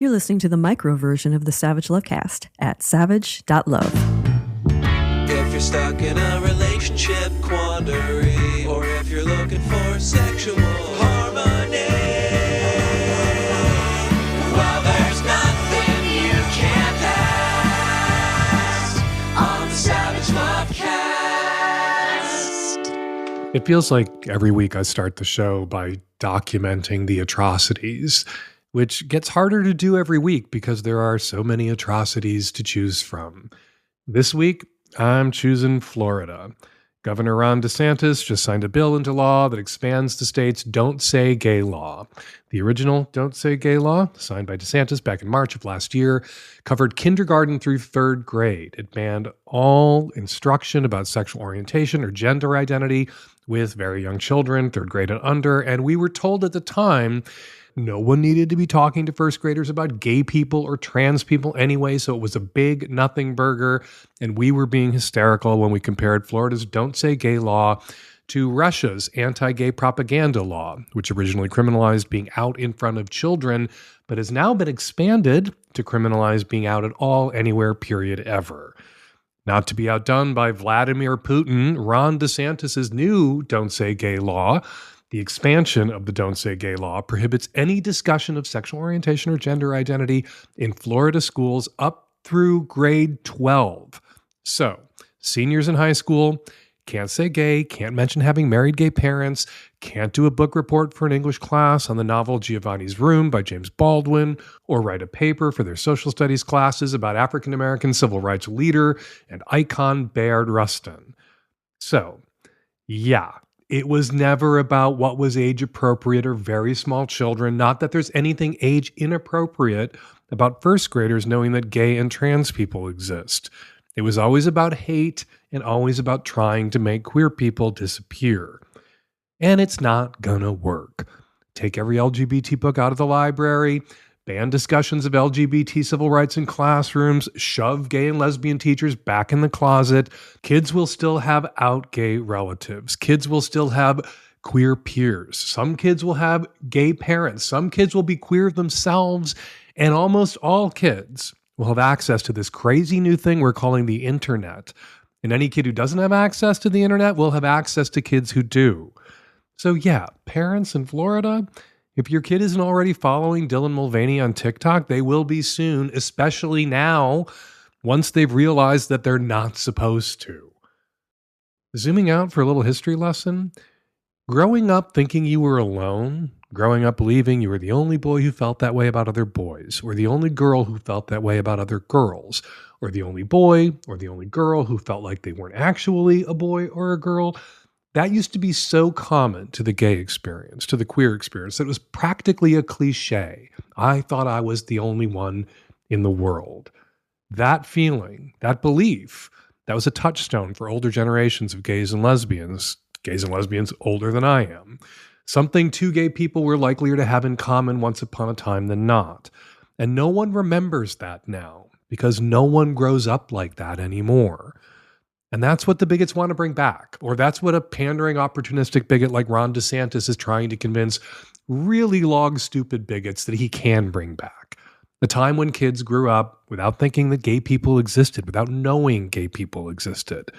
You're listening to the micro version of the Savage Lovecast at savage.love. If you're stuck in a relationship quandary, or if you're looking for sexual harmony, well, there's nothing you can't ask on the Savage Lovecast. It feels like every week I start the show by documenting the atrocities, which gets harder to do every week because there are so many atrocities to choose from. This week, I'm choosing Florida. Governor Ron DeSantis just signed a bill into law that expands the state's Don't Say Gay law. The original Don't Say Gay law, signed by DeSantis back in March of last year, covered kindergarten through third grade. It banned all instruction about sexual orientation or gender identity with very young children, third grade and under, and we were told at the time no one needed to be talking to first graders about gay people or trans people anyway, so it was a big nothing burger, and we were being hysterical when we compared Florida's Don't Say Gay law to Russia's anti-gay propaganda law, which originally criminalized being out in front of children, but has now been expanded to criminalize being out at all, anywhere, period, ever. Not to be outdone by Vladimir Putin, Ron DeSantis' new Don't Say Gay law, the expansion of the Don't Say Gay law, prohibits any discussion of sexual orientation or gender identity in Florida schools up through grade 12. So, seniors in high school can't say gay, can't mention having married gay parents, can't do a book report for an English class on the novel Giovanni's Room by James Baldwin, or write a paper for their social studies classes about African-American civil rights leader and icon Bayard Rustin. So, yeah. It was never about what was age appropriate or very small children. Not that there's anything age inappropriate about first graders knowing that gay and trans people exist. It was always about hate and always about trying to make queer people disappear. And it's not gonna work. Take every LGBT book out of the library, ban discussions of LGBT civil rights in classrooms, shove gay and lesbian teachers back in the closet. Kids will still have out gay relatives. Kids will still have queer peers. Some kids will have gay parents. Some kids will be queer themselves. And almost all kids will have access to this crazy new thing we're calling the internet. And any kid who doesn't have access to the internet will have access to kids who do. So yeah, parents in Florida, if your kid isn't already following Dylan Mulvaney on TikTok, they will be soon, especially now, once they've realized that they're not supposed to. Zooming out for a little history lesson, growing up thinking you were alone, growing up believing you were the only boy who felt that way about other boys, or the only girl who felt that way about other girls, or the only boy or the only girl who felt like they weren't actually a boy or a girl, that used to be so common to the gay experience, to the queer experience, that it was practically a cliche. I thought I was the only one in the world. That feeling, that belief, that was a touchstone for older generations of gays and lesbians older than I am. Something two gay people were likelier to have in common once upon a time than not. And no one remembers that now, because no one grows up like that anymore. And that's what the bigots want to bring back. Or that's what a pandering, opportunistic bigot like Ron DeSantis is trying to convince really log-stupid bigots that he can bring back. The time when kids grew up without thinking that gay people existed, without knowing gay people existed.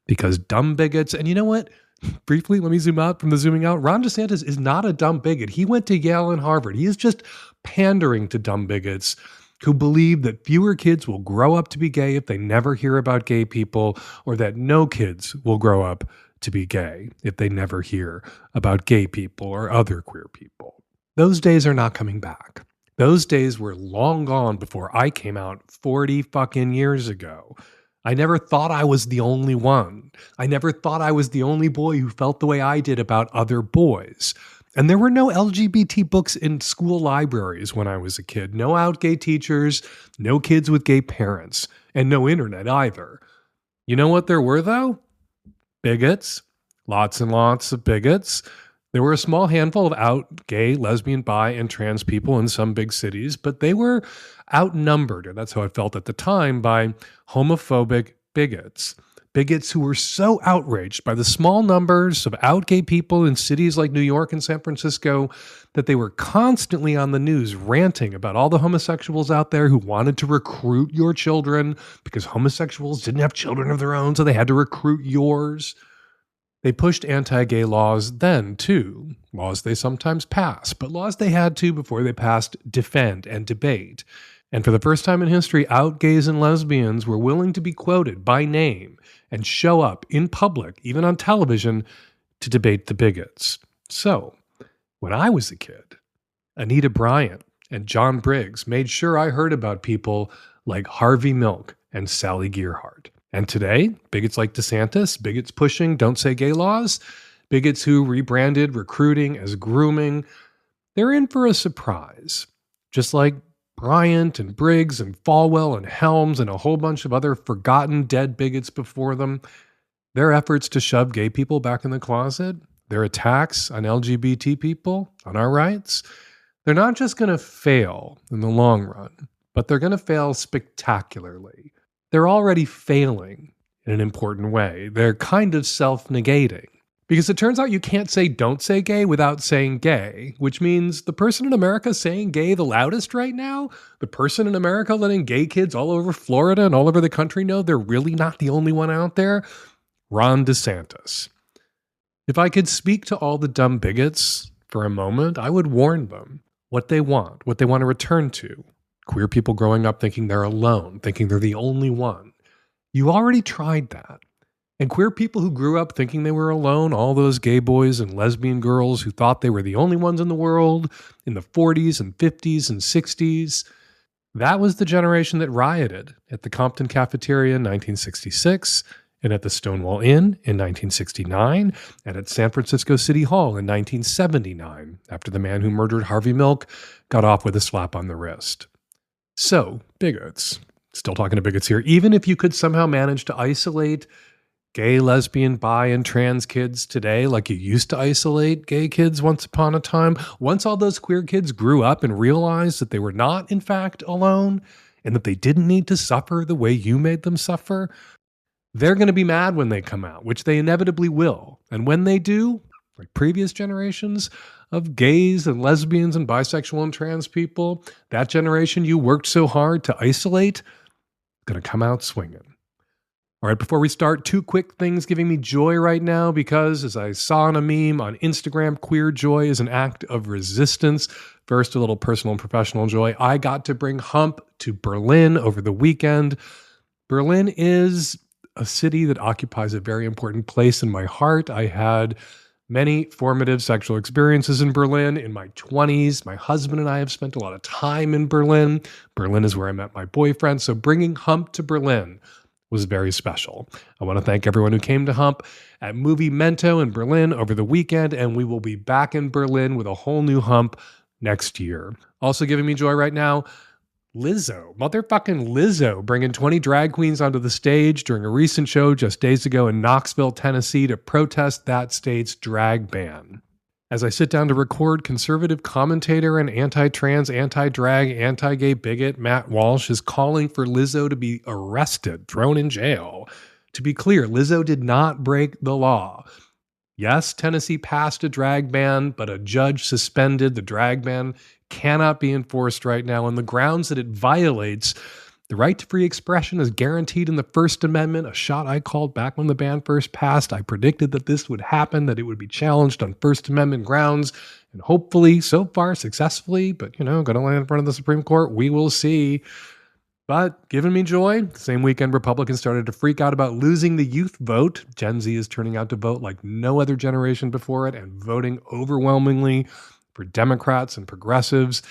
Because dumb bigots, and you know what? Briefly, let me zoom out from the zooming out. Ron DeSantis is not a dumb bigot. He went to Yale and Harvard. He is just pandering to dumb bigots who believe that fewer kids will grow up to be gay if they never hear about gay people, or that no kids will grow up to be gay if they never hear about gay people or other queer people. Those days are not coming back. Those days were long gone before I came out 40 fucking years ago. I never thought I was the only one. I never thought I was the only boy who felt the way I did about other boys. And there were no LGBT books in school libraries when I was a kid. No out gay teachers, no kids with gay parents, and no internet either. You know what there were, though? Bigots. Lots and lots of bigots. There were a small handful of out gay, lesbian, bi, and trans people in some big cities, but they were outnumbered, or that's how I felt at the time, by homophobic bigots. Bigots who were so outraged by the small numbers of out gay people in cities like New York and San Francisco that they were constantly on the news ranting about all the homosexuals out there who wanted to recruit your children because homosexuals didn't have children of their own, so they had to recruit yours. They pushed anti-gay laws then, too. Laws they sometimes pass, but laws they had to before they passed defend and debate. And for the first time in history, out gays and lesbians were willing to be quoted by name and show up in public, even on television, to debate the bigots. So, when I was a kid, Anita Bryant and John Briggs made sure I heard about people like Harvey Milk and Sally Gearhart. And today, bigots like DeSantis, bigots pushing don't say gay laws, bigots who rebranded recruiting as grooming, they're in for a surprise. Just like Bryant and Briggs and Falwell and Helms and a whole bunch of other forgotten dead bigots before them, their efforts to shove gay people back in the closet, their attacks on LGBT people, on our rights, they're not just going to fail in the long run, but they're going to fail spectacularly. They're already failing in an important way. They're kind of self-negating. Because it turns out you can't say don't say gay without saying gay, which means the person in America saying gay the loudest right now, the person in America letting gay kids all over Florida and all over the country know they're really not the only one out there, Ron DeSantis. If I could speak to all the dumb bigots for a moment, I would warn them what they want to return to. Queer people growing up thinking they're alone, thinking they're the only one. You already tried that. And queer people who grew up thinking they were alone, all those gay boys and lesbian girls who thought they were the only ones in the world in the 40s and 50s and 60s, that was the generation that rioted at the Compton Cafeteria in 1966 and at the Stonewall Inn in 1969 and at San Francisco City Hall in 1979 after the man who murdered Harvey Milk got off with a slap on the wrist. So, bigots, still talking to bigots here, even if you could somehow manage to isolate gay, lesbian, bi, and trans kids today like you used to isolate gay kids once upon a time, once all those queer kids grew up and realized that they were not, in fact, alone and that they didn't need to suffer the way you made them suffer, they're going to be mad when they come out, which they inevitably will. And when they do, like previous generations of gays and lesbians and bisexual and trans people, that generation you worked so hard to isolate, going to come out swinging. All right, before we start, two quick things giving me joy right now because, as I saw in a meme on Instagram, queer joy is an act of resistance. First, a little personal and professional joy. I got to bring Hump to Berlin over the weekend. Berlin is a city that occupies a very important place in my heart. I had many formative sexual experiences in Berlin in my 20s. My husband and I have spent a lot of time in Berlin. Berlin is where I met my boyfriend. So bringing Hump to Berlin was very special. I want to thank everyone who came to Hump at Movie Mento in Berlin over the weekend, and we will be back in Berlin with a whole new Hump next year. Also giving me joy right now, motherfucking Lizzo, bringing 20 drag queens onto the stage during a recent show just days ago in Knoxville, Tennessee to protest that state's drag ban. As I sit down to record, conservative commentator and anti-trans, anti-drag, anti-gay bigot Matt Walsh is calling for Lizzo to be arrested, thrown in jail. To be clear, Lizzo did not break the law. Yes, Tennessee passed a drag ban, but a judge suspended the drag ban. Cannot be enforced right now on the grounds that it violates the right to free expression is guaranteed in the First Amendment, a shot I called back when the ban first passed. I predicted that this would happen, that it would be challenged on First Amendment grounds, and hopefully, so far, successfully, but, going to land in front of the Supreme Court. We will see. But giving me joy, the same weekend Republicans started to freak out about losing the youth vote. Gen Z is turning out to vote like no other generation before it and voting overwhelmingly for Democrats and progressives.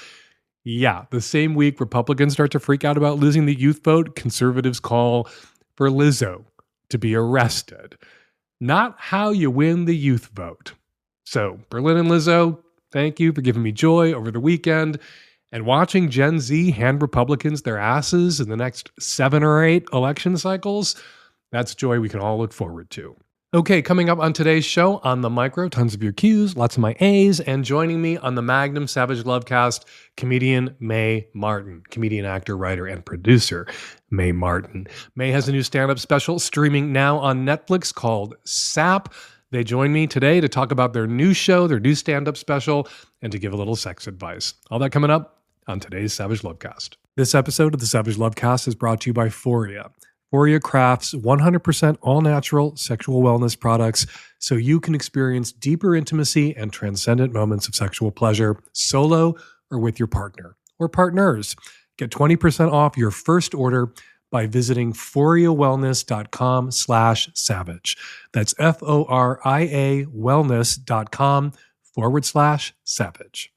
Yeah, the same week Republicans start to freak out about losing the youth vote, conservatives call for Lizzo to be arrested. Not how you win the youth vote. So, Berlin and Lizzo, thank you for giving me joy over the weekend. And watching Gen Z hand Republicans their asses in the next 7 or 8 election cycles, that's joy we can all look forward to. Okay, coming up on today's show, on the micro, tons of your Q's, lots of my A's, and joining me on the Magnum Savage Lovecast, comedian Mae Martin, comedian, actor, writer, and producer Mae Martin. Mae has a new stand-up special streaming now on Netflix called Sap. They join me today to talk about their new show, their new stand-up special, and to give a little sex advice. All that coming up on today's Savage Lovecast. This episode of the Savage Lovecast is brought to you by Foria. Foria crafts 100% all-natural sexual wellness products so you can experience deeper intimacy and transcendent moments of sexual pleasure solo or with your partner or partners. Get 20% off your first order by visiting foriawellness.com/savage. That's FORIA wellness.com/savage.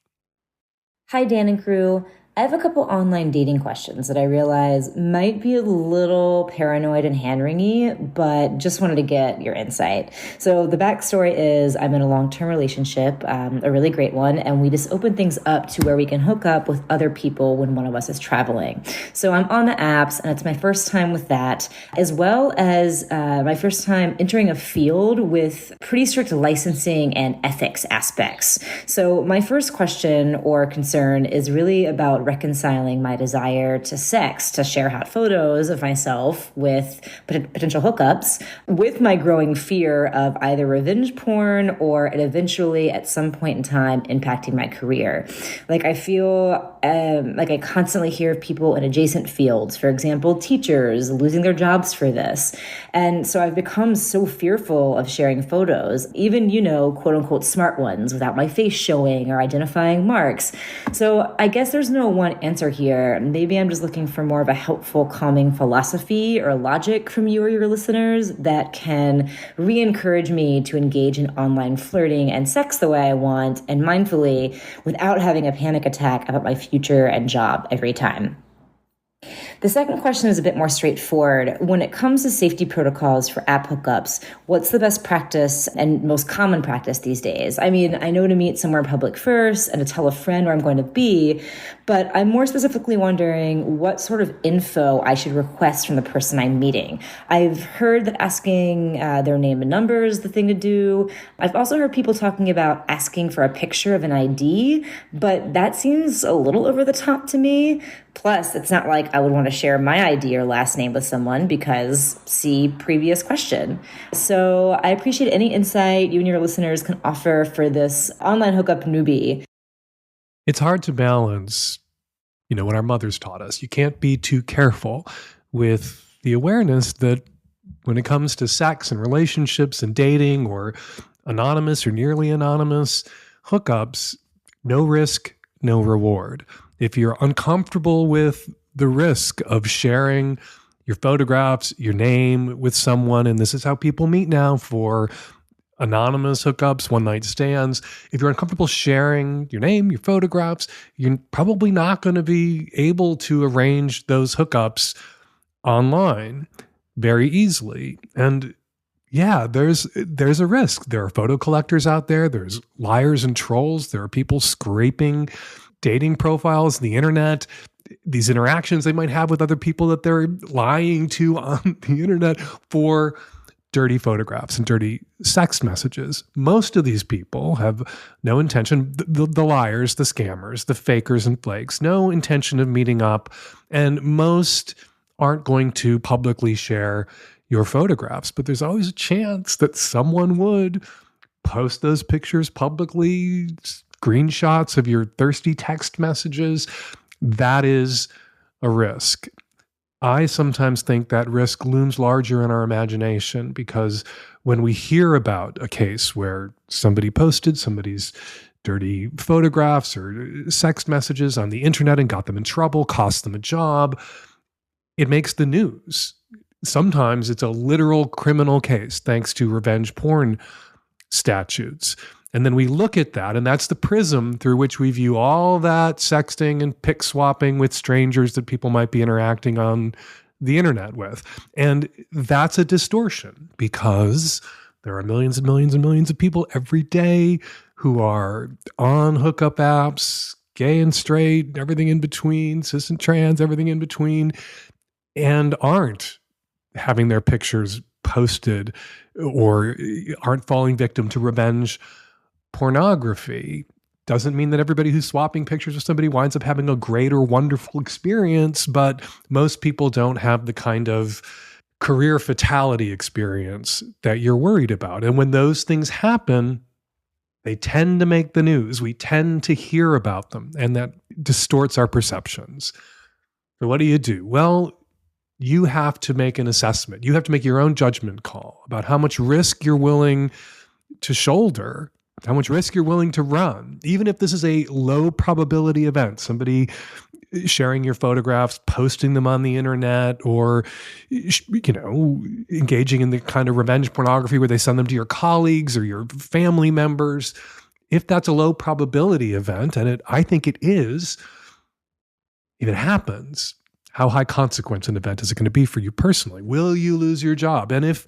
Hi, Dan and crew. I have a couple online dating questions that I realize might be a little paranoid and hand-wringy, but just wanted to get your insight. So the backstory is I'm in a long-term relationship, a really great one, and we just open things up to where we can hook up with other people when one of us is traveling. So I'm on the apps, and it's my first time with that, as well as my first time entering a field with pretty strict licensing and ethics aspects. So my first question or concern is really about reconciling my desire to sex, to share hot photos of myself with potential hookups, with my growing fear of either revenge porn or it eventually at some point in time impacting my career. Like I feel like I constantly hear of people in adjacent fields, for example, teachers losing their jobs for this. And so I've become so fearful of sharing photos, even, quote unquote, smart ones without my face showing or identifying marks. So I guess there's no one answer here. Maybe I'm just looking for more of a helpful, calming philosophy or logic from you or your listeners that can re-encourage me to engage in online flirting and sex the way I want and mindfully without having a panic attack about my future and job every time. The second question is a bit more straightforward. When it comes to safety protocols for app hookups, what's the best practice and most common practice these days? I mean, I know to meet somewhere in public first and to tell a friend where I'm going to be, but I'm more specifically wondering what sort of info I should request from the person I'm meeting. I've heard that asking their name and number is the thing to do. I've also heard people talking about asking for a picture of an ID, but that seems a little over the top to me. Plus, it's not like I would want to share my ID or last name with someone because see previous question. So I appreciate any insight you and your listeners can offer for this online hookup newbie. It's hard to balance, what our mothers taught us. You can't be too careful with the awareness that when it comes to sex and relationships and dating or anonymous or nearly anonymous hookups, no risk, no reward. If you're uncomfortable with the risk of sharing your photographs, your name with someone, and this is how people meet now for anonymous hookups, one-night stands. If you're uncomfortable sharing your name, your photographs, you're probably not going to be able to arrange those hookups online very easily. And yeah, there's a risk. There are photo collectors out there. There's liars and trolls. There are people scraping dating profiles, the internet, these interactions they might have with other people that they're lying to on the internet for dirty photographs and dirty sex messages. Most of these people have no intention, the liars, the scammers, the fakers and flakes, no intention of meeting up. And most aren't going to publicly share your photographs, but there's always a chance that someone would post those pictures publicly, screenshots of your thirsty text messages. That is a risk. I sometimes think that risk looms larger in our imagination because when we hear about a case where somebody posted somebody's dirty photographs or sex messages on the internet and got them in trouble, cost them a job, it makes the news. Sometimes it's a literal criminal case thanks to revenge porn statutes. And then we look at that, and that's the prism through which we view all that sexting and pic swapping with strangers that people might be interacting on the internet with. And that's a distortion because there are millions and millions and millions of people every day who are on hookup apps, gay and straight, everything in between, cis and trans, everything in between, and aren't having their pictures posted or aren't falling victim to revenge pornography. Doesn't mean that everybody who's swapping pictures with somebody winds up having a great or wonderful experience, but most people don't have the kind of career fatality experience that you're worried about. And when those things happen, they tend to make the news. We tend to hear about them, and that distorts our perceptions. So what do? Well, you have to make an assessment. You have to make your own judgment call about how much risk you're willing to shoulder, how much risk you're willing to run, even if this is a low probability event, somebody sharing your photographs, posting them on the internet, or, engaging in the kind of revenge pornography where they send them to your colleagues or your family members. If that's a low probability event, and I think it is, if it happens, how high consequence an event is it going to be for you personally? Will you lose your job? And if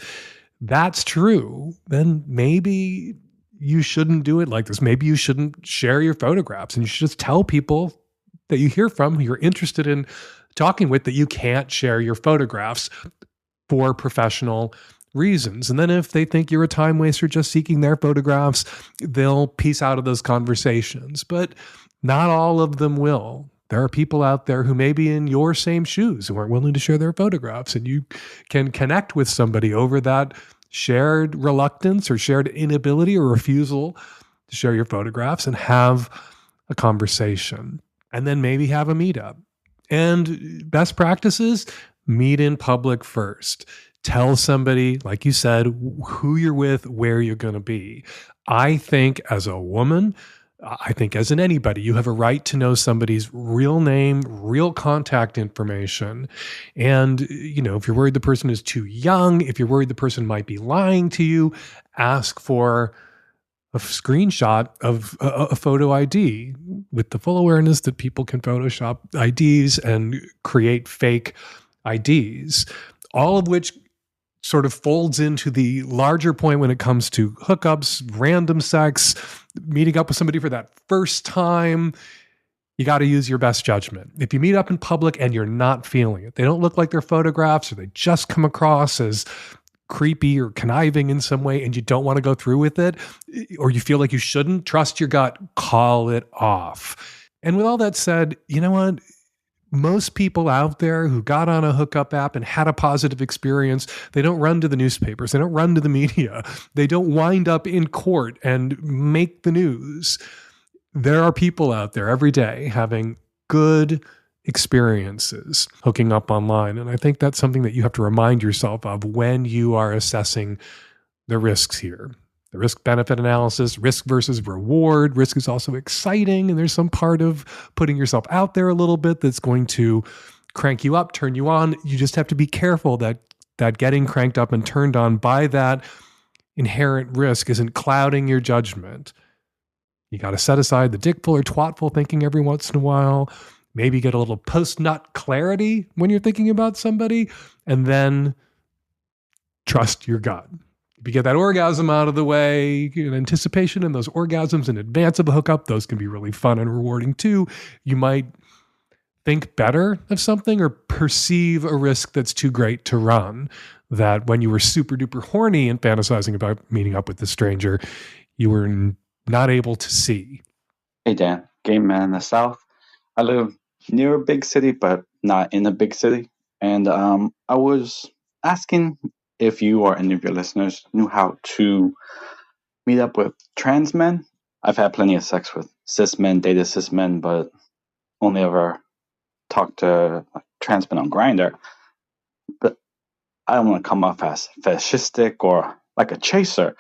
that's true, then maybe you shouldn't do it like this. Maybe you shouldn't share your photographs, and you should just tell people that you hear from, who you're interested in talking with, that you can't share your photographs for professional reasons. And then if they think you're a time waster just seeking their photographs, they'll piece out of those conversations. But not all of them will. There are people out there who may be in your same shoes who aren't willing to share their photographs, and you can connect with somebody over that shared reluctance or shared inability or refusal to share your photographs and have a conversation. And then maybe have a meetup. And best practices, meet in public first. Tell somebody, like you said, who you're with, where you're going to be. I think as a woman, I think as in anybody, you have a right to know somebody's real name, real contact information. And, if you're worried the person is too young, if you're worried the person might be lying to you, ask for a screenshot of a photo ID with the full awareness that people can Photoshop IDs and create fake IDs, all of which sort of folds into the larger point when it comes to hookups, random sex, meeting up with somebody for that first time. You got to use your best judgment. If you meet up in public and you're not feeling it, they don't look like their photographs, or they just come across as creepy or conniving in some way, and you don't want to go through with it, or you feel like you shouldn't, trust your gut, call it off. And with all that said, you know what? Most people out there who got on a hookup app and had a positive experience, they don't run to the newspapers. They don't run to the media. They don't wind up in court and make the news. There are people out there every day having good experiences hooking up online. And I think that's something that you have to remind yourself of when you are assessing the risks here. The risk-benefit analysis, risk versus reward. Risk is also exciting, and there's some part of putting yourself out there a little bit that's going to crank you up, turn you on. You just have to be careful that getting cranked up and turned on by that inherent risk isn't clouding your judgment. You got to set aside the dickful or twatful thinking every once in a while. Maybe get a little post-nut clarity when you're thinking about somebody, and then trust your gut. If you get that orgasm out of the way, anticipation and those orgasms in advance of a hookup, those can be really fun and rewarding too. You might think better of something or perceive a risk that's too great to run, that when you were super duper horny and fantasizing about meeting up with the stranger, you were not able to see. Hey Dan, gay man in the South. I live near a big city, but not in a big city. And I was asking if you or any of your listeners knew how to meet up with trans men. I've had plenty of sex with cis men, dated cis men, but only ever talked to trans men on Grindr. But I don't want to come off as fascistic or like a chaser,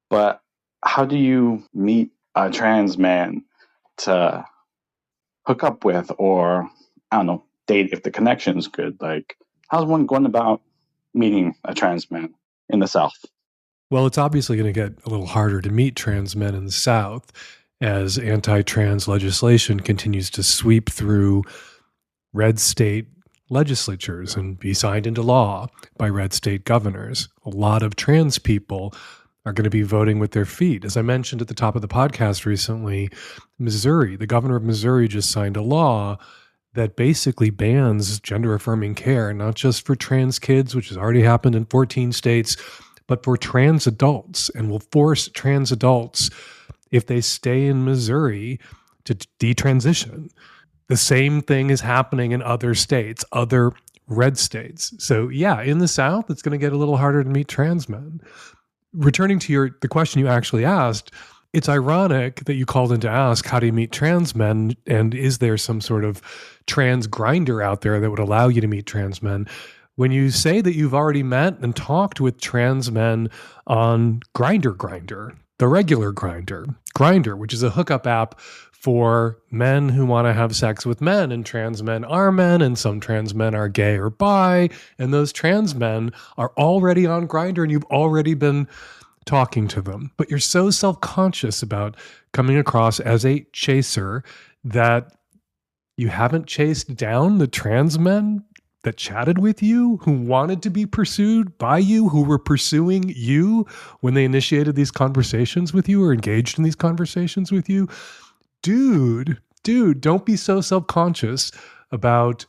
but how do you meet a trans man to hook up with, or I don't know, date if the connection is good? Like, how's one going about meeting a trans man in the South? Well, it's obviously going to get a little harder to meet trans men in the South as anti-trans legislation continues to sweep through red state legislatures and be signed into law by red state governors. A lot of trans people are going to be voting with their feet. As I mentioned at the top of the podcast recently, Missouri, the governor of Missouri just signed a law that basically bans gender-affirming care, not just for trans kids, which has already happened in 14 states, but for trans adults, and will force trans adults, if they stay in Missouri, to detransition. The same thing is happening in other states, other red states. So yeah, in the South, it's going to get a little harder to meet trans men. Returning to the question you actually asked, it's ironic that you called in to ask, how do you meet trans men? And is there some sort of trans grinder out there that would allow you to meet trans men? When you say that you've already met and talked with trans men on Grindr, the regular Grindr, which is a hookup app for men who want to have sex with men, and trans men are men, and some trans men are gay or bi, and those trans men are already on Grindr, and you've already been talking to them. But you're so self-conscious about coming across as a chaser that you haven't chased down the trans men that chatted with you, who wanted to be pursued by you, who were pursuing you when they initiated these conversations with you or engaged in these conversations with you. Dude, don't be so self-conscious about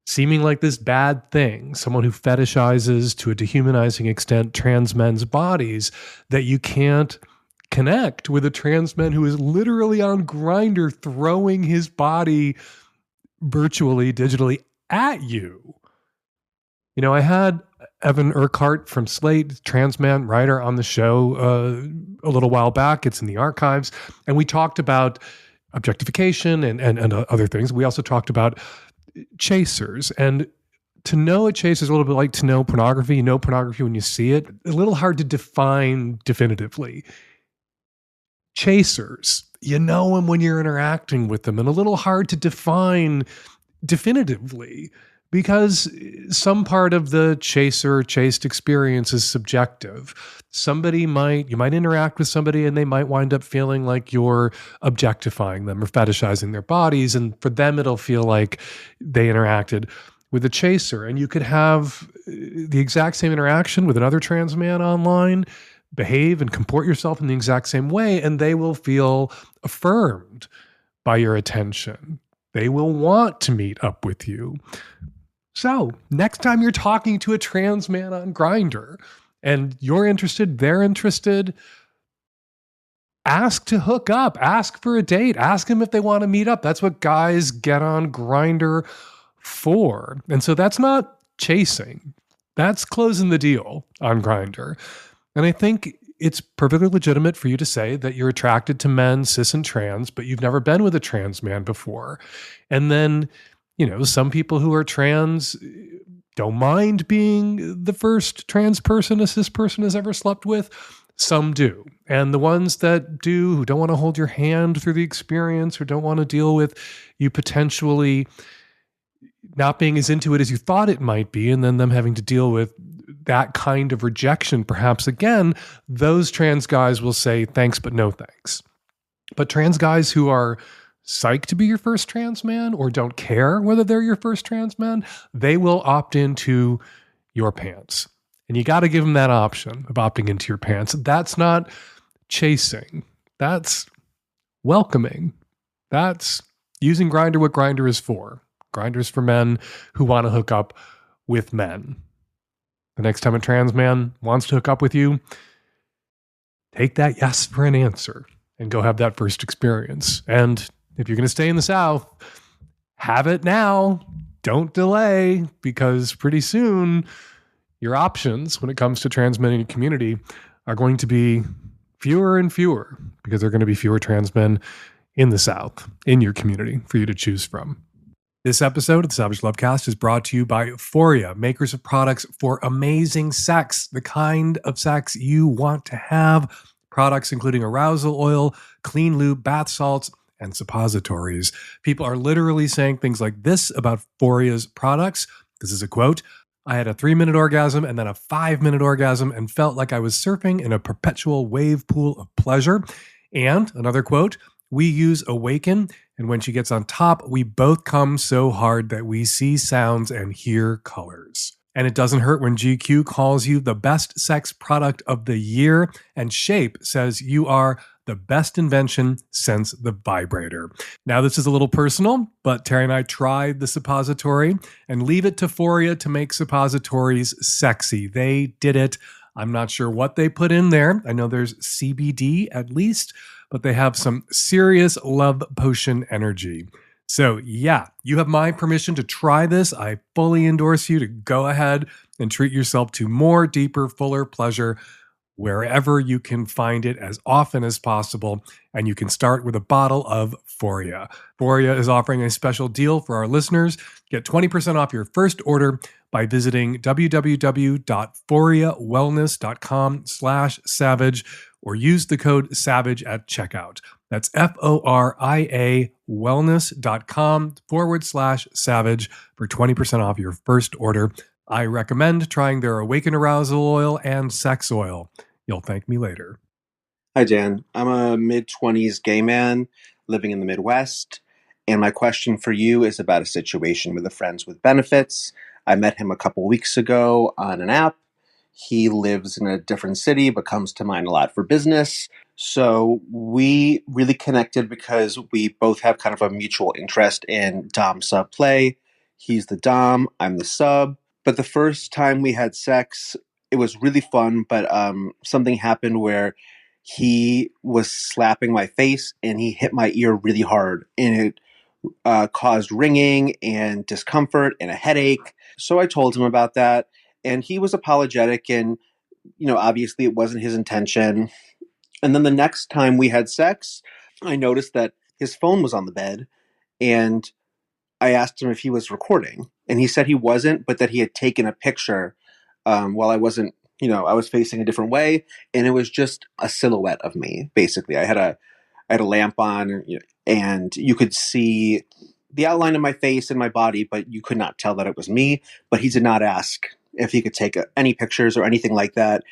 seeming like this bad thing, someone who fetishizes to a dehumanizing extent trans men's bodies, that you can't connect with a trans man who is literally on Grindr throwing his body virtually, digitally at you. You know, I had Evan Urquhart from Slate, trans man writer, on the show a little while back. It's in the archives. And we talked about objectification and other things. We also talked about chasers. And to know a chaser is a little bit like to know pornography. You know pornography when you see it. A little hard to define definitively. Chasers, you know them when you're interacting with them, and a little hard to define definitively, because some part of the chased experience is subjective. You might interact with somebody and they might wind up feeling like you're objectifying them or fetishizing their bodies. And for them, it'll feel like they interacted with a chaser. And you could have the exact same interaction with another trans man online, behave and comport yourself in the exact same way, and they will feel affirmed by your attention. They will want to meet up with you. So next time you're talking to a trans man on Grindr and you're interested, they're interested, ask to hook up, ask for a date, ask them if they want to meet up. That's what guys get on Grindr for. And so that's not chasing. That's closing the deal on Grindr. And I think it's perfectly legitimate for you to say that you're attracted to men, cis and trans, but you've never been with a trans man before. And then, you know, some people who are trans don't mind being the first trans person a cis person has ever slept with. Some do. And the ones that do, who don't want to hold your hand through the experience or don't want to deal with you potentially not being as into it as you thought it might be, and then them having to deal with that kind of rejection, perhaps again, those trans guys will say thanks, but no thanks. But trans guys who are psyched to be your first trans man or don't care whether they're your first trans man, they will opt into your pants. And you got to give them that option of opting into your pants. That's not chasing. That's welcoming. That's using Grindr what Grindr is for. Grindr is for men who want to hook up with men. The next time a trans man wants to hook up with you, take that yes for an answer and go have that first experience. And if you're going to stay in the South, have it now. Don't delay, because pretty soon your options when it comes to trans men in your community are going to be fewer and fewer, because there are going to be fewer trans men in the South, in your community, for you to choose from. This episode of the Savage Lovecast is brought to you by Euphoria, makers of products for amazing sex, the kind of sex you want to have. Products including arousal oil, clean lube, bath salts, and suppositories. People are literally saying things like this about Euphoria's products. This is a quote: "I had a 3-minute orgasm and then a 5-minute orgasm and felt like I was surfing in a perpetual wave pool of pleasure." And another quote: "We use Awaken, and when she gets on top, we both come so hard that we see sounds and hear colors." And it doesn't hurt when GQ calls you the best sex product of the year, and Shape says you are the best invention since the vibrator. Now, this is a little personal, but Terry and I tried the suppository, and leave it to Foria to make suppositories sexy. They did it. I'm not sure what they put in there. I know there's CBD at least, but they have some serious love potion energy. So yeah, you have my permission to try this. I fully endorse you to go ahead and treat yourself to more, deeper, fuller pleasure wherever you can find it as often as possible. And you can start with a bottle of Foria. Foria is offering a special deal for our listeners. Get 20% off your first order by visiting www.foriawellness.com/savage or use the code SAVAGE at checkout. That's FORIA wellness.com/savage for 20% off your first order. I recommend trying their Awaken Arousal Oil and Sex Oil. You'll thank me later. Hi, Dan. I'm a mid-20s gay man living in the Midwest, and my question for you is about a situation with a friends with benefits. I met him a couple weeks ago on an app. He lives in a different city, but comes to mine a lot for business. So we really connected because we both have kind of a mutual interest in Dom-sub play. He's the Dom, I'm the sub. But the first time we had sex, it was really fun, but something happened where he was slapping my face and he hit my ear really hard, and it caused ringing and discomfort and a headache. So I told him about that, and he was apologetic, and obviously it wasn't his intention. And then the next time we had sex, I noticed that his phone was on the bed, and I asked him if he was recording, and he said he wasn't, but that he had taken a picture while I wasn't, I was facing a different way, and it was just a silhouette of me. Basically, I had a lamp on, and you could see the outline of my face and my body, but you could not tell that it was me. But he did not ask if he could take any pictures or anything like that.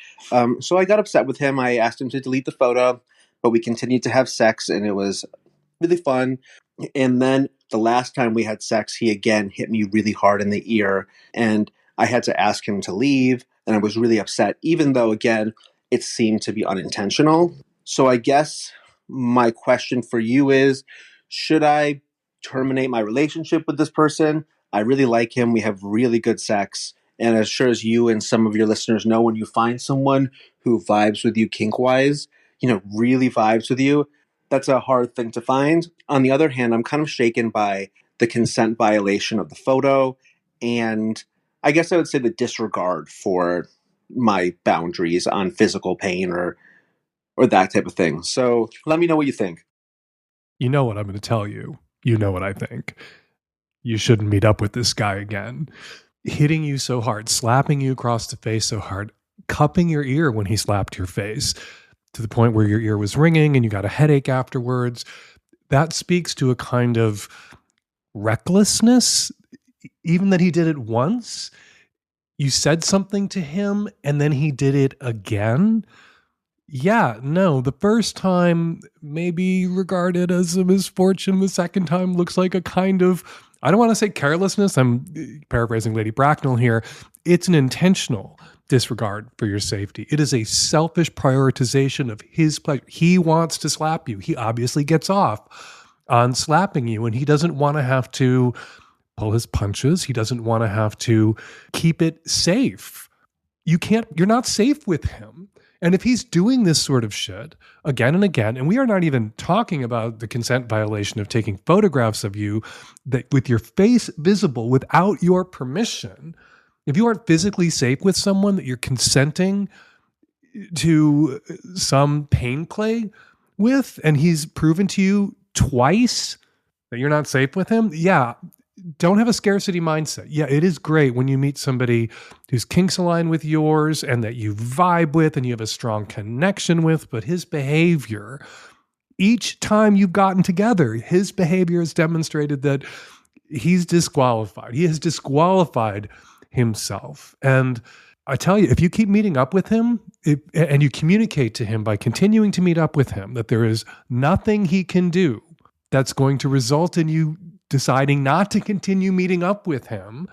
So I got upset with him. I asked him to delete the photo, but we continued to have sex, and it was really fun. And then the last time we had sex, he again hit me really hard in the ear, and I had to ask him to leave, and I was really upset, even though, again, it seemed to be unintentional. So I guess my question for you is, should I terminate my relationship with this person? I really like him. We have really good sex. And as sure as you and some of your listeners know, when you find someone who vibes with you kink-wise, really vibes with you, that's a hard thing to find. On the other hand, I'm kind of shaken by the consent violation of the photo, and I guess I would say the disregard for my boundaries on physical pain or that type of thing. So let me know what you think. You know what I'm going to tell you. You know what I think. You shouldn't meet up with this guy again. Hitting you so hard, slapping you across the face so hard, cupping your ear when he slapped your face to the point where your ear was ringing and you got a headache afterwards. That speaks to a kind of recklessness, even that he did it once. You said something to him and then he did it again. Yeah, no, the first time may be regarded as a misfortune. The second time looks like a kind of, I don't want to say carelessness. I'm paraphrasing Lady Bracknell here. It's an intentional disregard for your safety. It is a selfish prioritization of his pleasure. He wants to slap you. He obviously gets off on slapping you, and he doesn't want to have to pull his punches. He doesn't want to have to keep it safe. You're not safe with him. And if he's doing this sort of shit again and again, and we are not even talking about the consent violation of taking photographs of you that with your face visible without your permission, if you aren't physically safe with someone, that you're consenting to some pain play with, and he's proven to you twice that you're not safe with him, yeah, don't have a scarcity mindset. Yeah, it is great when you meet somebody whose kinks align with yours and that you vibe with and you have a strong connection with, but his behavior, each time you've gotten together, his behavior has demonstrated that he's disqualified. He has disqualified himself. And I tell you, if you keep meeting up with him and you communicate to him by continuing to meet up with him that there is nothing he can do that's going to result in you deciding not to continue meeting up with him,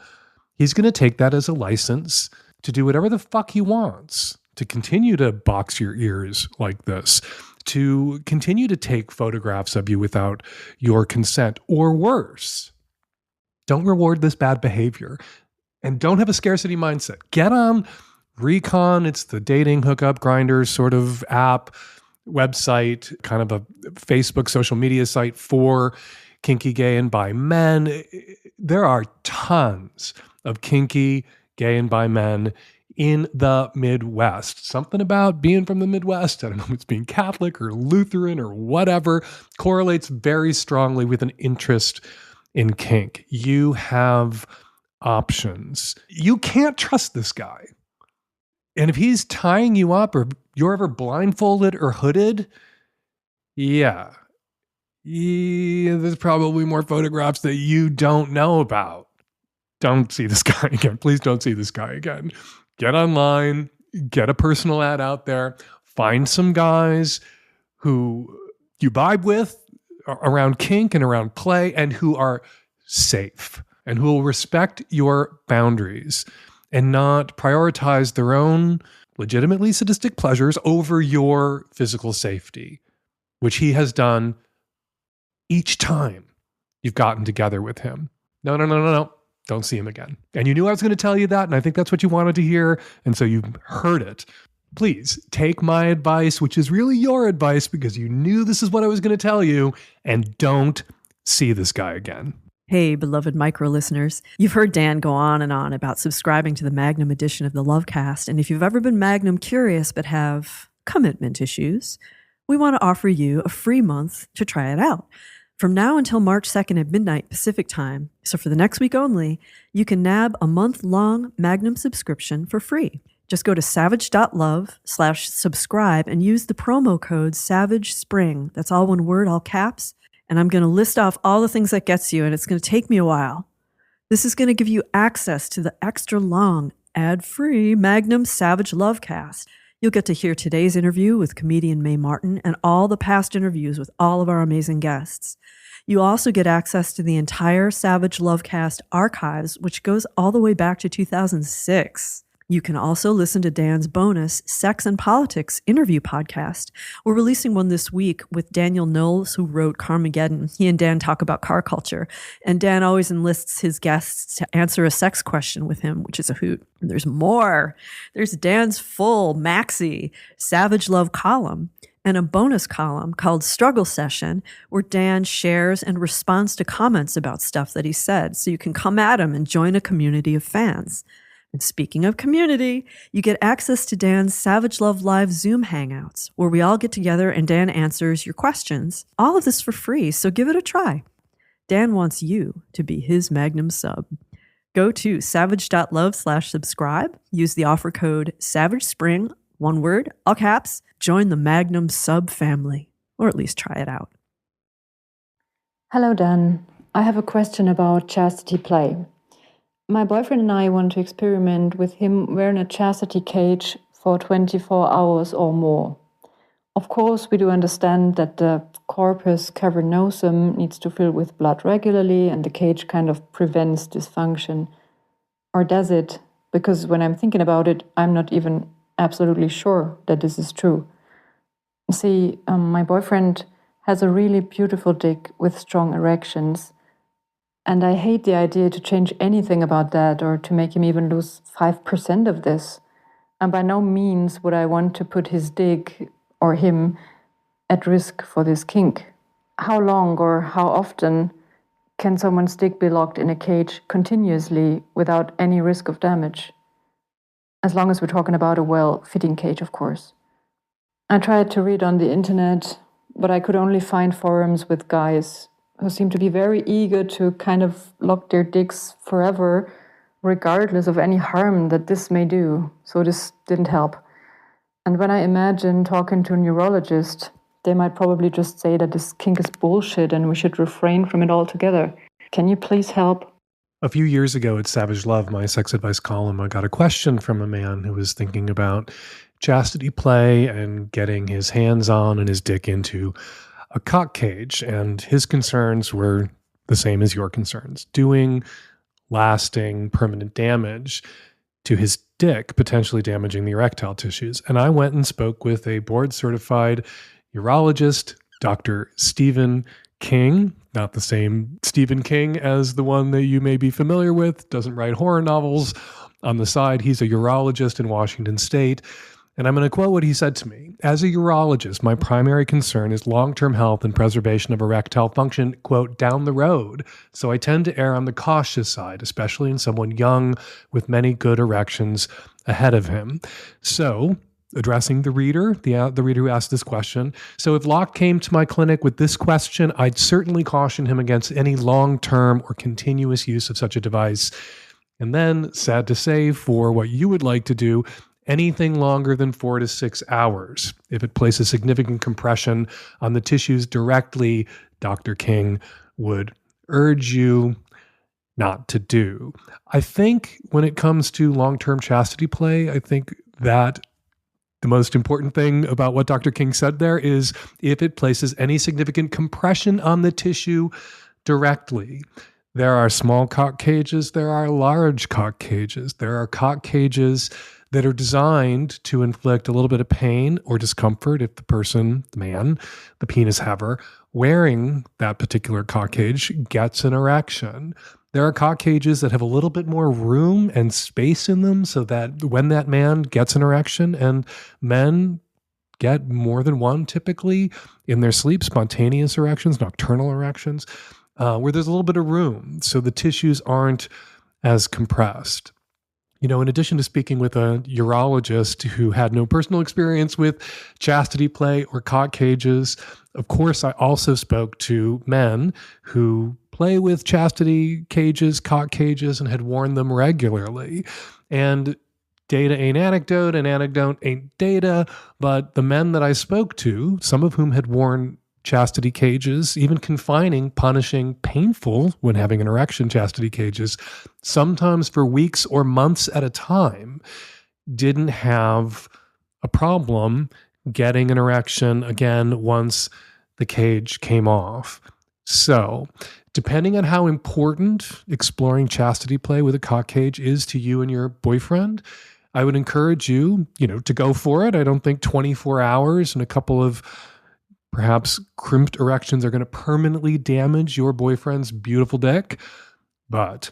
he's going to take that as a license to do whatever the fuck he wants, to continue to box your ears like this, to continue to take photographs of you without your consent, or worse. Don't reward this bad behavior. And don't have a scarcity mindset. Get on Recon. It's the dating hookup Grindr sort of app, website, kind of a Facebook social media site for kinky, gay, and bi men. There are tons of kinky, gay, and bi men in the Midwest. Something about being from the Midwest, I don't know if it's being Catholic or Lutheran or whatever, correlates very strongly with an interest in kink. You have options. You can't trust this guy. And if he's tying you up or you're ever blindfolded or hooded, yeah, there's probably more photographs that you don't know about. Don't see this guy again. Please don't see this guy again. Get online, get a personal ad out there, find some guys who you vibe with around kink and around play and who are safe and who will respect your boundaries and not prioritize their own legitimately sadistic pleasures over your physical safety, which he has done each time you've gotten together with him. No. Don't see him again. And you knew I was going to tell you that, and I think that's what you wanted to hear, and so you heard it. Please take my advice, which is really your advice because you knew this is what I was going to tell you, and don't see this guy again. Hey, beloved micro listeners. You've heard Dan go on and on about subscribing to the Magnum edition of the Lovecast, and if you've ever been Magnum curious but have commitment issues, we want to offer you a free month to try it out. From now until March 2nd at midnight Pacific time, so for the next week only, you can nab a month-long Magnum subscription for free. Just go to savage.love/subscribe and use the promo code SAVAGESPRING. That's all one word, all caps. And I'm going to list off all the things that gets you, and it's going to take me a while. This is going to give you access to the extra long, ad-free Magnum Savage Lovecast. You'll get to hear today's interview with comedian Mae Martin and all the past interviews with all of our amazing guests. You also get access to the entire Savage Lovecast archives, which goes all the way back to 2006. You can also listen to Dan's bonus Sex and Politics interview podcast. We're releasing one this week with Daniel Knowles, who wrote Carmageddon. He and Dan talk about car culture, and Dan always enlists his guests to answer a sex question with him, which is a hoot. And there's more. There's Dan's full maxi Savage Love column and a bonus column called Struggle Session, where Dan shares and responds to comments about stuff that he said, so you can come at him and join a community of fans. And speaking of community, you get access to Dan's Savage Love Live Zoom Hangouts, where we all get together and Dan answers your questions. All of this for free, so give it a try. Dan wants you to be his Magnum sub. Go to savage.love/subscribe, use the offer code SAVAGESPRING, one word, all caps, join the Magnum sub family, or at least try it out. Hello, Dan. I have a question about chastity play. My boyfriend and I want to experiment with him wearing a chastity cage for 24 hours or more. Of course, we do understand that the corpus cavernosum needs to fill with blood regularly and the cage kind of prevents dysfunction. Or does it? Because when I'm thinking about it, I'm not even absolutely sure that this is true. See, my boyfriend has a really beautiful dick with strong erections. And I hate the idea to change anything about that or to make him even lose 5% of this. And by no means would I want to put his dick or him at risk for this kink. How long or how often can someone's dick be locked in a cage continuously without any risk of damage? As long as we're talking about a well-fitting cage, of course. I tried to read on the internet, but I could only find forums with guys who seem to be very eager to kind of lock their dicks forever, regardless of any harm that this may do. So this didn't help. And when I imagine talking to a neurologist, they might probably just say that this kink is bullshit and we should refrain from it altogether. Can you please help? A few years ago at Savage Love, my sex advice column, I got a question from a man who was thinking about chastity play and getting his hands on and his dick into a cock cage, and his concerns were the same as your concerns. Doing lasting permanent damage to his dick, potentially damaging the erectile tissues. And I went and spoke with a board-certified urologist, Dr. Stephen King, not the same Stephen King as the one that you may be familiar with, doesn't write horror novels. On the side, he's a urologist in Washington State. And I'm going to quote what he said to me. As a urologist, my primary concern is long-term health and preservation of erectile function, quote, down the road. So I tend to err on the cautious side, especially in someone young with many good erections ahead of him. So, addressing the reader who asked this question. So if Locke came to my clinic with this question, I'd certainly caution him against any long-term or continuous use of such a device. And then, sad to say, for what you would like to do, anything longer than 4 to 6 hours. If it places significant compression on the tissues directly, Dr. King would urge you not to do. I think when it comes to long-term chastity play, I think that the most important thing about what Dr. King said there is if it places any significant compression on the tissue directly. There are small cock cages, there are large cock cages, there are cock cages that are designed to inflict a little bit of pain or discomfort if the person, the man, the penis haver, wearing that particular cock cage gets an erection. There are cock cages that have a little bit more room and space in them so that when that man gets an erection, and men get more than one typically in their sleep, spontaneous erections, nocturnal erections, where there's a little bit of room so the tissues aren't as compressed. You know, in addition to speaking with a urologist who had no personal experience with chastity play or cock cages, of course, I also spoke to men who play with chastity cages, cock cages, and had worn them regularly. And data ain't anecdote, and anecdote ain't data, but the men that I spoke to, some of whom had worn chastity cages, even confining, punishing, painful when having an erection chastity cages, sometimes for weeks or months at a time, didn't have a problem getting an erection again once the cage came off. So, depending on how important exploring chastity play with a cock cage is to you and your boyfriend, I would encourage you, to go for it. I don't think 24 hours and a couple of perhaps crimped erections are going to permanently damage your boyfriend's beautiful dick, but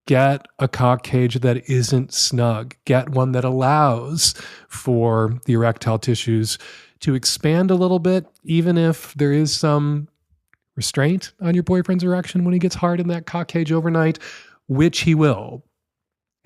get a cock cage that isn't snug. Get one that allows for the erectile tissues to expand a little bit, even if there is some restraint on your boyfriend's erection when he gets hard in that cock cage overnight, which he will.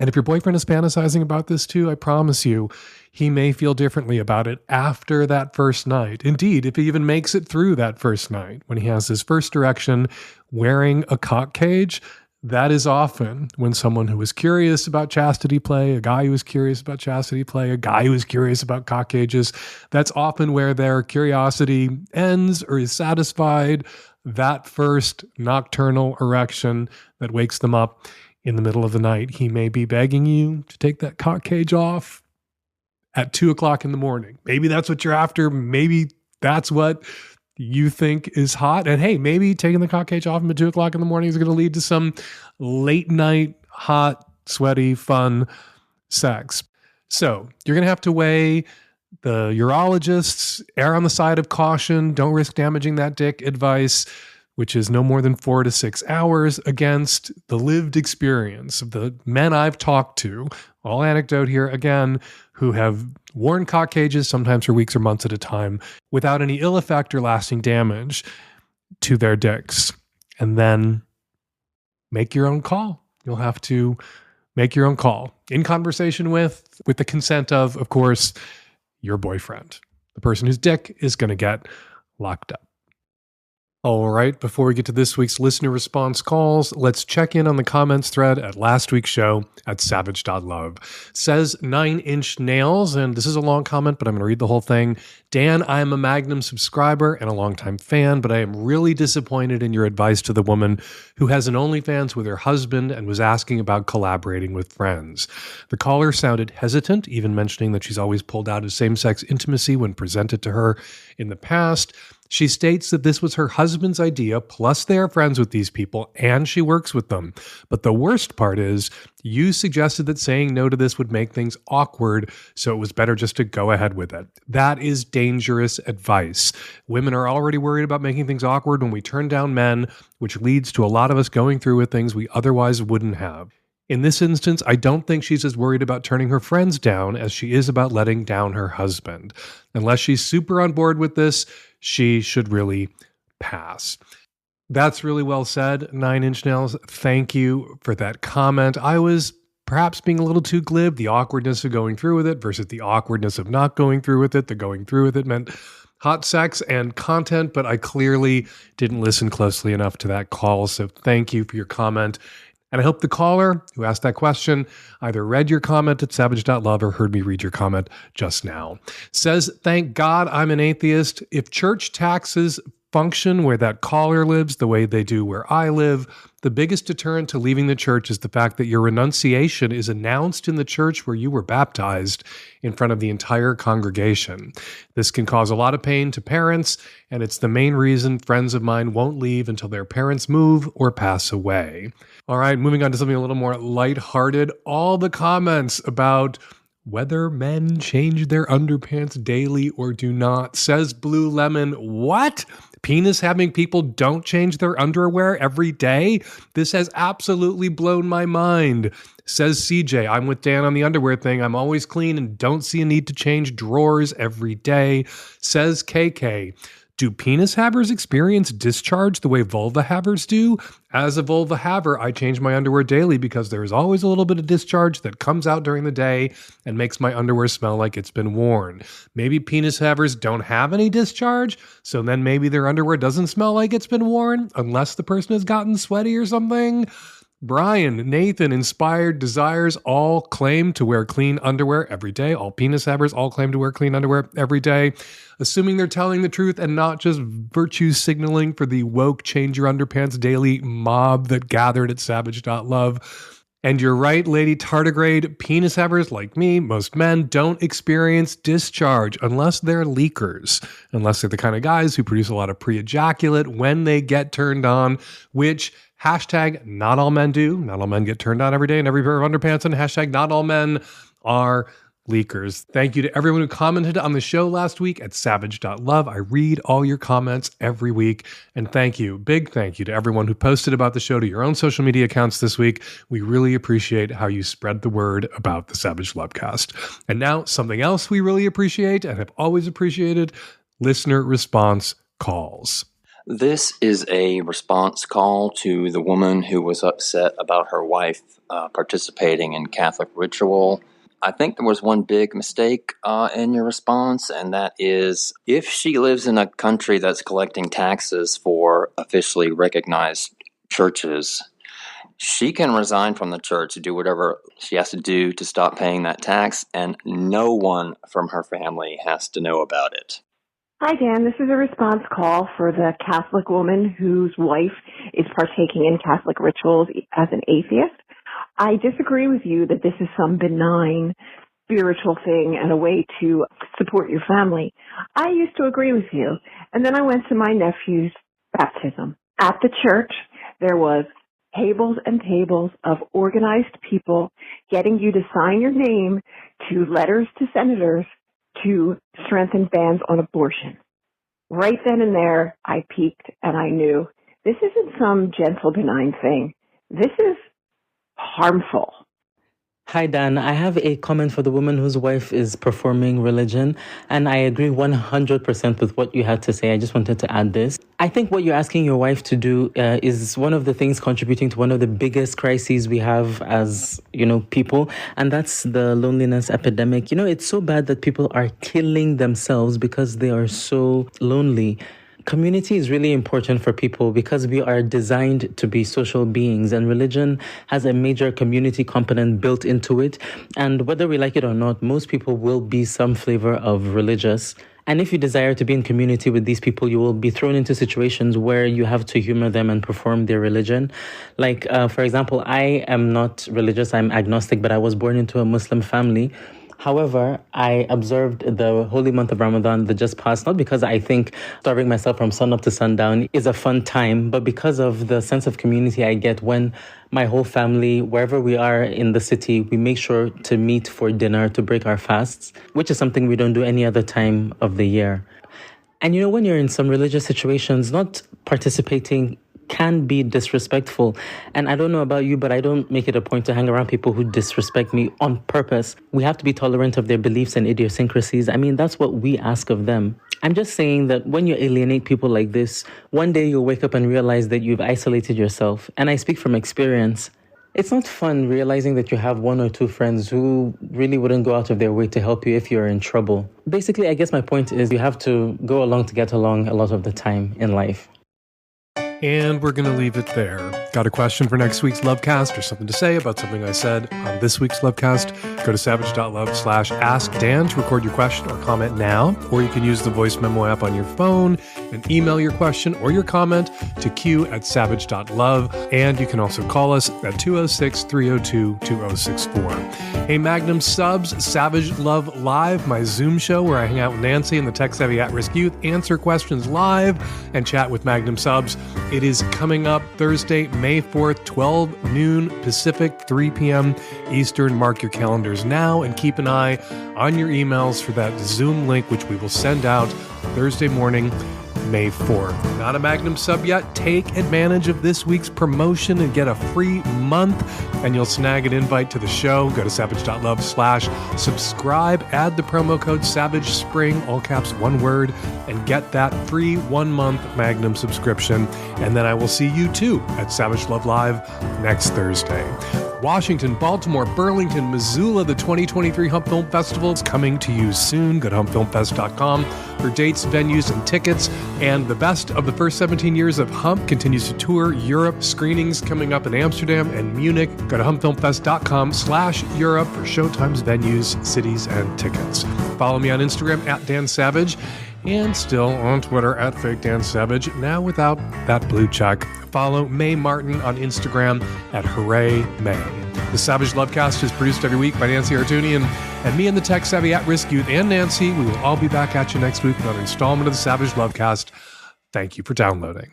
And if your boyfriend is fantasizing about this too, I promise you, he may feel differently about it after that first night. Indeed, if he even makes it through that first night, when he has his first erection wearing a cock cage, that is often when someone who is curious about chastity play, a guy who is curious about chastity play, a guy who is curious about cock cages, that's often where their curiosity ends or is satisfied. That first nocturnal erection that wakes them up in the middle of the night, he may be begging you to take that cock cage off at 2:00 in the morning. Maybe that's what you're after. Maybe that's what you think is hot. And hey, maybe taking the cock cage off him at 2:00 in the morning is going to lead to some late night, hot, sweaty, fun sex. So you're going to have to weigh the urologist's err on the side of caution, don't risk damaging that dick advice, which is no more than 4 to 6 hours, against the lived experience of the men I've talked to, all anecdote here again, who have worn cock cages, sometimes for weeks or months at a time, without any ill effect or lasting damage to their dicks. And then make your own call. You'll have to make your own call in conversation with the consent of course, your boyfriend, the person whose dick is going to get locked up. All right, before we get to this week's listener response calls, let's check in on the comments thread at last week's show at savage.love. Says 9-inch nails, and this is a long comment, but I'm going to read the whole thing. Dan, I am a Magnum subscriber and a longtime fan, but I am really disappointed in your advice to the woman who has an OnlyFans with her husband and was asking about collaborating with friends. The caller sounded hesitant, even mentioning that she's always pulled out of same-sex intimacy when presented to her in the past. She states that this was her husband's idea, plus they are friends with these people, and she works with them. But the worst part is, you suggested that saying no to this would make things awkward, so it was better just to go ahead with it. That is dangerous advice. Women are already worried about making things awkward when we turn down men, which leads to a lot of us going through with things we otherwise wouldn't have. In this instance, I don't think she's as worried about turning her friends down as she is about letting down her husband. Unless she's super on board with this, she should really pass. That's really well said, 9 Inch Nails. Thank you for that comment. I was perhaps being a little too glib, the awkwardness of going through with it versus the awkwardness of not going through with it. The going through with it meant hot sex and content, but I clearly didn't listen closely enough to that call. So thank you for your comment. And I hope the caller who asked that question either read your comment at savage.love or heard me read your comment just now. Says, thank God I'm an atheist. If church taxes function where that caller lives the way they do where I live, the biggest deterrent to leaving the church is the fact that your renunciation is announced in the church where you were baptized in front of the entire congregation. This can cause a lot of pain to parents, and it's the main reason friends of mine won't leave until their parents move or pass away. All right, moving on to something a little more lighthearted. All the comments about whether men change their underpants daily or do not. Says Blue Lemon, what? Penis having people don't change their underwear every day? This has absolutely blown my mind. Says CJ, I'm with Dan on the underwear thing. I'm always clean and don't see a need to change drawers every day. Says KK, do penis havers experience discharge the way vulva havers do? As a vulva haver, I change my underwear daily because there is always a little bit of discharge that comes out during the day and makes my underwear smell like it's been worn. Maybe penis havers don't have any discharge, so then maybe their underwear doesn't smell like it's been worn, unless the person has gotten sweaty or something. Brian, Nathan, Inspired Desires all claim to wear clean underwear every day. All penis havers all claim to wear clean underwear every day. Assuming they're telling the truth and not just virtue signaling for the woke change your underpants daily mob that gathered at savage.love. And you're right, Lady Tardigrade, penis havers like me, most men, don't experience discharge unless they're leakers. Unless they're the kind of guys who produce a lot of pre-ejaculate when they get turned on, which hashtag not all men do. Not all men get turned on every day in every pair of underpants, and hashtag not all men are leakers. Thank you to everyone who commented on the show last week at savage.love. I read all your comments every week. And thank you, big thank you to everyone who posted about the show to your own social media accounts this week. We really appreciate how you spread the word about the Savage Lovecast. And now something else we really appreciate and have always appreciated, listener response calls. This is a response call to the woman who was upset about her wife participating in Catholic ritual. I think there was one big mistake in your response, and that is if she lives in a country that's collecting taxes for officially recognized churches, she can resign from the church to do whatever she has to do to stop paying that tax, and no one from her family has to know about it. Hi, Dan. This is a response call for the Catholic woman whose wife is partaking in Catholic rituals as an atheist. I disagree with you that this is some benign spiritual thing and a way to support your family. I used to agree with you. And then I went to my nephew's baptism. At the church, there was tables and tables of organized people getting you to sign your name to letters to senators to strengthen bans on abortion. Right then and there, I peeked and I knew this isn't some gentle, benign thing. This is harmful. Hi, Dan. I have a comment for the woman whose wife is performing religion, and I agree 100% with what you had to say. I just wanted to add this. I think what you're asking your wife to do is one of the things contributing to one of the biggest crises we have as, people, and that's the loneliness epidemic. It's so bad that people are killing themselves because they are so lonely. Community is really important for people because we are designed to be social beings, and religion has a major community component built into it. And whether we like it or not, most people will be some flavor of religious. And if you desire to be in community with these people, you will be thrown into situations where you have to humor them and perform their religion. For example, I am not religious, I'm agnostic, but I was born into a Muslim family. However, I observed the holy month of Ramadan that just passed, not because I think starving myself from sun up to sundown is a fun time, but because of the sense of community I get when my whole family, wherever we are in the city, we make sure to meet for dinner to break our fasts, which is something we don't do any other time of the year. And when you're in some religious situations, not participating can be disrespectful. And I don't know about you, but I don't make it a point to hang around people who disrespect me on purpose. We have to be tolerant of their beliefs and idiosyncrasies. I mean, that's what we ask of them. I'm just saying that when you alienate people like this, one day you'll wake up and realize that you've isolated yourself. And I speak from experience. It's not fun realizing that you have one or two friends who really wouldn't go out of their way to help you if you're in trouble. Basically, I guess my point is you have to go along to get along a lot of the time in life. And we're going to leave it there. Got a question for next week's Lovecast or something to say about something I said on this week's Lovecast? Go to savage.love/askdan to record your question or comment now. Or you can use the voice memo app on your phone and email your question or your comment to q@savage.love. And you can also call us at 206-302-2064. Hey, Magnum subs, Savage Love Live, my Zoom show where I hang out with Nancy and the tech-savvy at-risk youth, answer questions live, and chat with Magnum subs. It is coming up Thursday, May 4th, 12 noon Pacific, 3 p.m. Eastern. Mark your calendars now and keep an eye on your emails for that Zoom link, which we will send out Thursday morning, May 4th. Not a Magnum sub yet? Take advantage of this week's promotion and get a free month, and you'll snag an invite to the show. Go to savage.love/subscribe, add the promo code SAVAGESPRING, all caps, one word, and get that free 1 month Magnum subscription. And then I will see you too at Savage Love Live next Thursday. Washington, Baltimore, Burlington, Missoula, the 2023 Hump Film Festival is coming to you soon. Go to humpfilmfest.com for dates, venues, and tickets. And the best of the first 17 years of Hump continues to tour Europe. Screenings coming up in Amsterdam and Munich. Go to humpfilmfest.com/Europe for showtimes, venues, cities, and tickets. Follow me on Instagram at Dan Savage. And still on Twitter at Fake Dan Savage, now without that blue check. Follow Mae Martin on Instagram at Hooray May. The Savage Lovecast is produced every week by Nancy Artunian and me and the tech savvy at-risk youth and Nancy. We will all be back at you next week with another installment of the Savage Lovecast. Thank you for downloading.